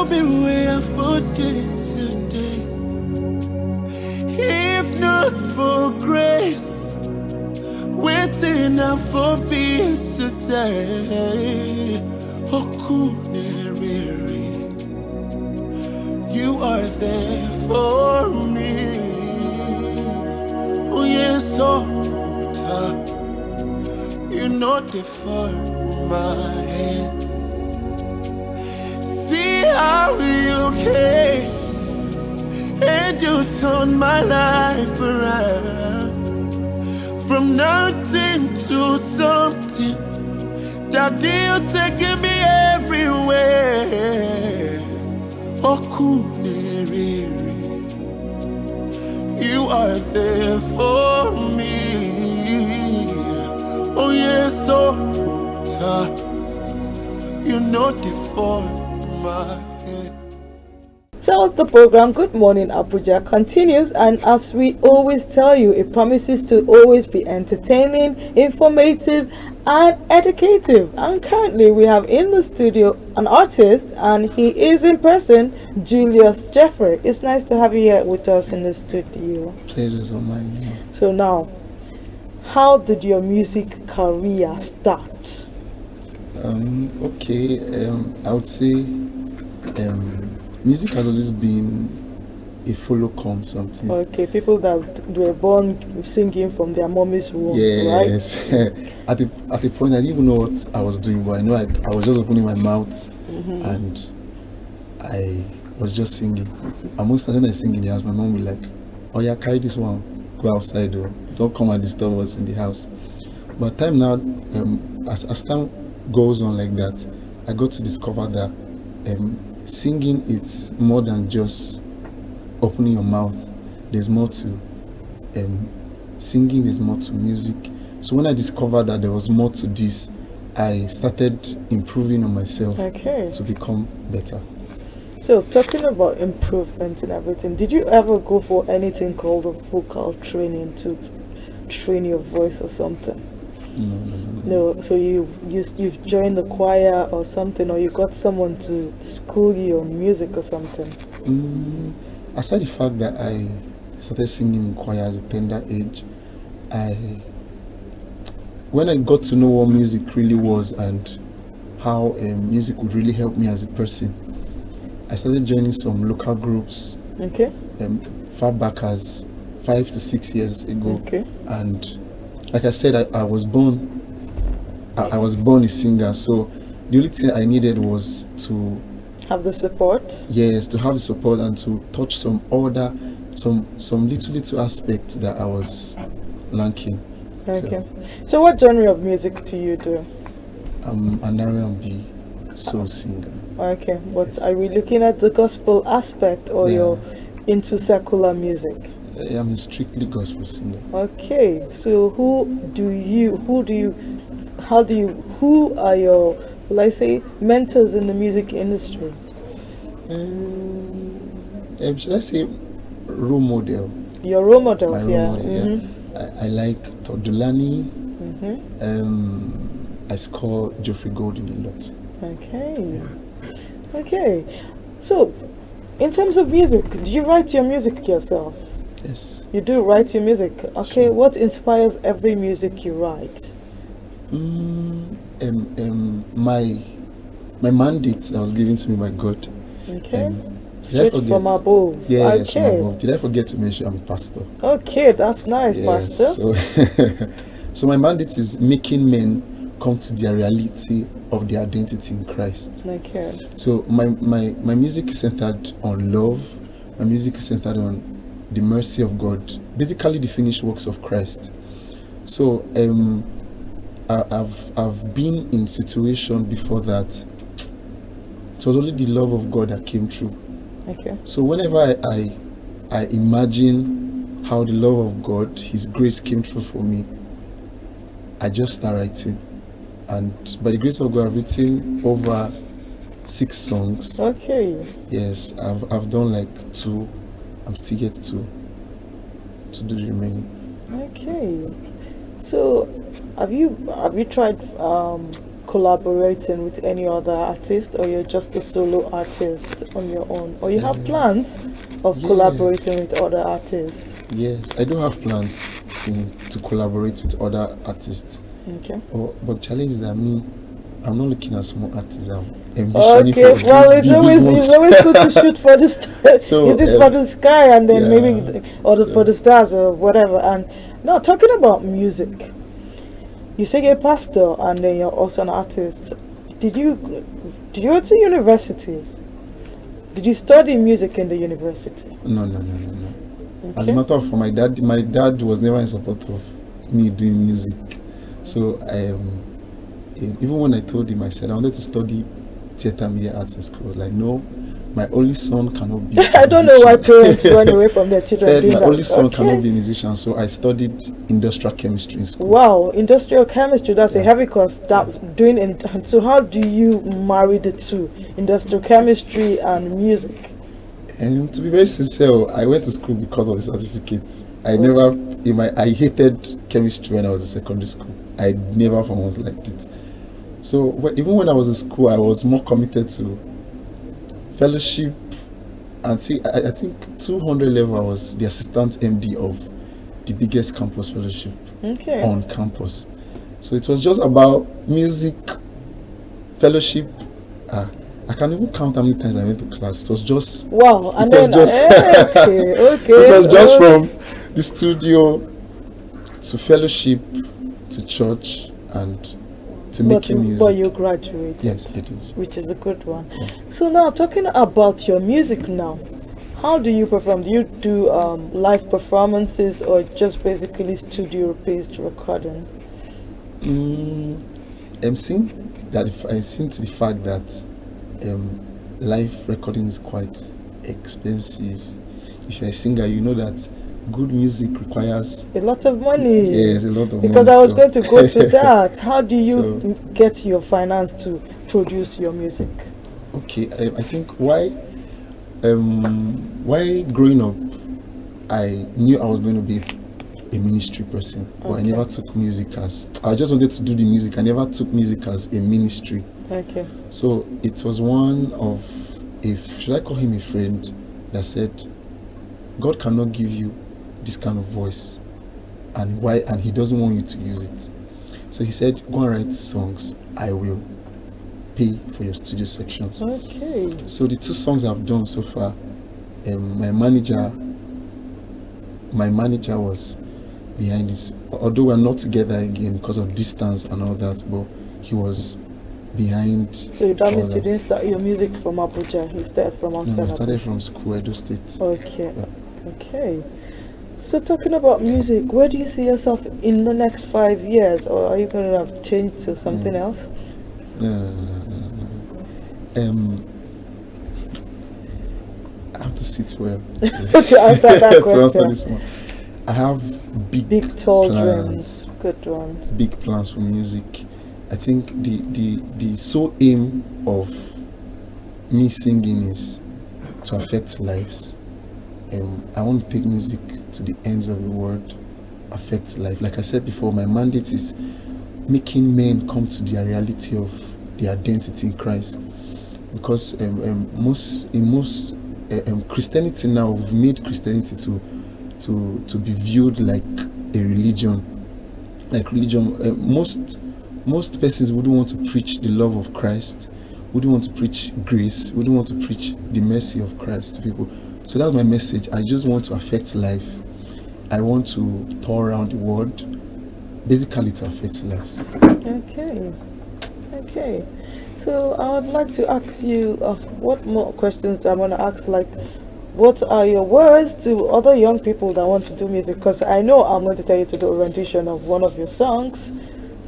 no be where for it today. If not for grace, waiting I for be today. Okunere, you are there for me. Oh yes, oh, you know the for my hand. See how you came and you turned my life around. From nothing to something, that you taking me everywhere. Okunere, you are there for me. Oh yes, oh, you know the for my head. So the program Good Morning Abuja continues, and as we always tell you, it promises to always be entertaining, informative and educative. And currently we have in the studio an artist, and he is in person, Julius Jeffrey. It's nice to have you here with us in the studio. Pleasure's on mine. Yeah. So now, how did your music career start? Okay, I would say music has always been a follow come something. Okay, people that were born singing from their mommy's womb, Yes. right? at the point I didn't even know what I was doing, but I know I was just opening my mouth and I was just singing. And most of the time I sing in the house, my mom will like, oh yeah, carry this one, go outside, or don't come and disturb us in the house. But time now, as time goes on like that, I got to discover that singing it's more than just opening your mouth. There's more to singing, there's more to music. So when I discovered that there was more to this, I started improving on myself to become better. So talking about improvement and everything, did you ever go for anything called a vocal training to train your voice or something? No. So you've joined the choir or something, or you got someone to school you on music or something? Aside the fact that I started singing in choir at a tender age, when I got to know what music really was and how music would really help me as a person, I started joining some local groups. Okay. Far back as 5 to 6 years ago. Okay. And like I said, I was born a singer, so the only thing I needed was to have the support. Yes, to have the support and to touch some little aspects that I was lacking. Okay. So what genre of music do you do? I'm an R&B soul singer. Okay, but are we looking at the gospel aspect, or you're into secular music? I'm a strictly gospel singer. Okay, so who are your, will I say, mentors in the music industry? Should I say role model? Your role models, My yeah. role model, I like Todulani. I score Geoffrey Golden a lot. Okay. Okay. So, in terms of music, do you write your music yourself? Yes. You do write your music. Okay. Sure. What inspires every music you write? My mandate that was given to me by God. Okay. Straight from above. Yes, okay. from above. Did I forget to mention I'm a pastor? Okay, that's nice, Pastor. So my mandate is making men come to their reality of their identity in Christ. Okay. So my music is centered on love. My music is centered on the mercy of God, basically the finished works of Christ. So I've been in situation before that it was only the love of God that came through. Okay. So whenever I imagine how the love of God, His grace came through for me, I just start writing. And by the grace of God, I've written over 6 songs. Okay. Yes, I've done like 2. I'm still yet to do the remaining. Okay. So have you tried collaborating with any other artist, or you're just a solo artist on your own, or you have plans of Yes. collaborating with other artists? Yes, I do have plans to collaborate with other artists. Okay. But the challenge is that I'm not looking at small artists. I'm envisioning Okay, for well, big ones. it's always good to shoot for the sky. So, You do for the sky, and then yeah, maybe for the stars or whatever. And now, talking about music, you say you're a pastor, and then you're also an artist. Did you go to university? Did you study music in the university? No. As Okay. a matter of fact, my dad was never in support of me doing music. So even when I told him, I said I wanted to study theater media arts in school. Like, no, my only son cannot be. I don't know why parents run away from their children Said doing my that. only son cannot Okay. be a musician, so I studied industrial chemistry in school. Wow, industrial chemistry, that's a heavy course. That's doing so how do you marry the two? Industrial chemistry and music. And to be very sincere, I went to school because of the certificates. I hated chemistry when I was in secondary school. I never for once liked it. So even when I was in school, I was more committed to fellowship. And see, I think 200 level, I was the assistant MD of the biggest campus fellowship Okay. on campus. So it was just about music, fellowship. I can't even count how many times I went to class. It was just Wow, and it then was just okay. it was just okay. from the studio to fellowship to church and to making music. But you graduated. Yes, it is. Which is a good one. So now talking about your music now, how do you perform? Do you do live performances or just basically studio-based recording? I'm seeing that I seem to the fact that live recording is quite expensive. If you're a singer, you know that good music requires A lot of money. yes, a lot of Because money, I was so- going to go to that. How do you So- get your finance to produce your music? Okay, I think why growing up, I knew I was going to be a ministry person, but I never took music as. I just wanted to do the music. I never took music as a ministry. Okay. So it was one of, should I call him a friend, that said, God cannot give you this kind of voice, and He doesn't want you to use it. So he said, go and write songs. I will pay for your studio sections. Okay. So the two songs I've done so far, my manager was behind this. Although we're not together again because of distance and all that, but he was behind. So that all means you that. didn't start your music from Abuja. You started from No, outside I Abuja. started from school, Edo State. Okay. Yeah. Okay. So talking about music, where do you see yourself in the next 5 years, or are you going to have changed to something else? No. I have to sit well To answer that to answer question. this one. I have Big tall plans. dreams. Good one. Big plans for music. I think the sole aim of me singing is to affect lives. I want to take music to the ends of the world, affect life. Like I said before, my mandate is making men come to their reality of their identity in Christ. Because most Christianity now, we've made Christianity to be viewed like a religion. Like religion, most persons wouldn't want to preach the love of Christ, wouldn't want to preach grace, wouldn't want to preach the mercy of Christ to people. So that's my message. I just want to affect life. I want to tour around the world, basically to affect lives. Okay. Okay. So I would like to ask you, what more questions I want to ask, like, what are your words to other young people that want to do music? Because I know I'm going to tell you to do a rendition of one of your songs.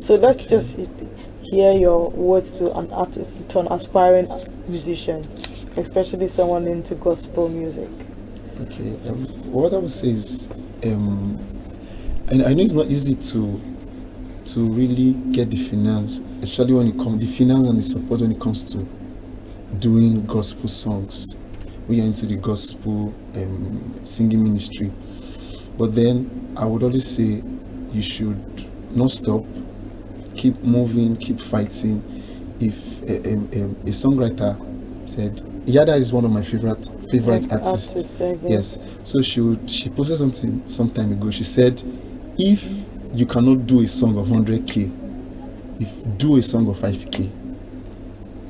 So let's just hear your words to an aspiring musician, especially someone into gospel music. Okay. What I would say is, and I know it's not easy to really get the finance, especially when it comes the finance and the support when it comes to doing gospel songs. We are into the gospel singing ministry, but then I would always say you should not stop, keep moving, keep fighting. if a songwriter said Yada is one of my favorite Like artists. artist, I guess. Yes. So she posted something some time ago. She said, if you cannot do a song of 100K, do a song of 5K.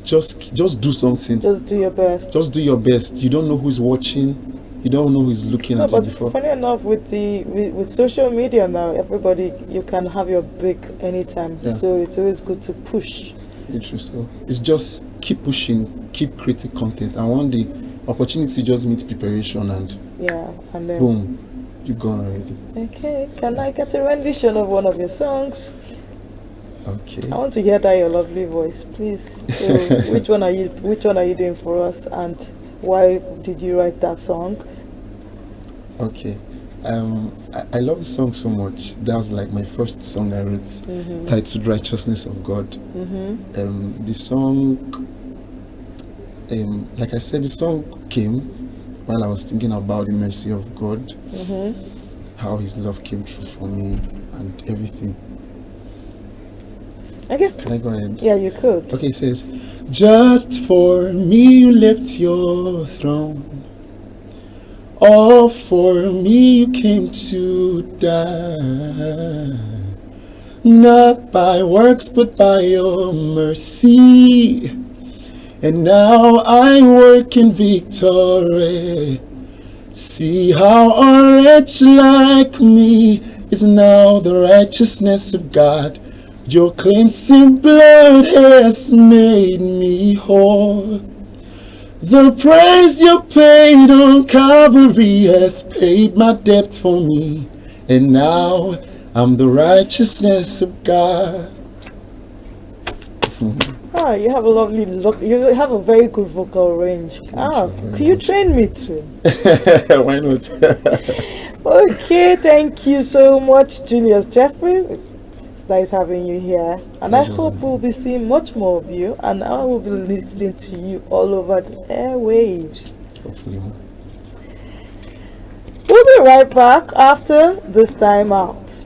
Just do something. Just do your best. Just do your best. You don't know who's watching. You don't know who's looking No, at but it before. funny enough, with social media now, everybody, you can have your break anytime. Yeah. So it's always good to push. It's true. So it's just keep pushing, keep creating content, and one day opportunity just meets preparation, and Yeah, and then boom, you're gone already. okay, can I get a rendition of one of your songs? Okay. I want to hear that your lovely voice, please. So which one are you doing for us, and why did you write that song? Okay. I love the song so much. That was like my first song I wrote, titled "Righteousness of God." The song, like I said, the song came while I was thinking about the mercy of God, how His love came through for me, and everything. Okay. Can I go ahead? Yeah, you could. Okay, it says, just for me you left your throne. All for me you came to die. Not by works but by your mercy. And now I work in victory. See how a wretch like me is now the righteousness of God. Your cleansing blood has made me whole. The price you paid on Calvary has paid my debt for me. And now I'm the righteousness of God. Ah, you have a lovely look. You have a very good vocal range. Could you train me too? Why not? Okay, thank you so much, Julius Jeffrey. It's nice having you here, and I hope we'll be seeing much more of you, and I will be listening to you all over the airwaves. Hopefully. We'll be right back after this time out.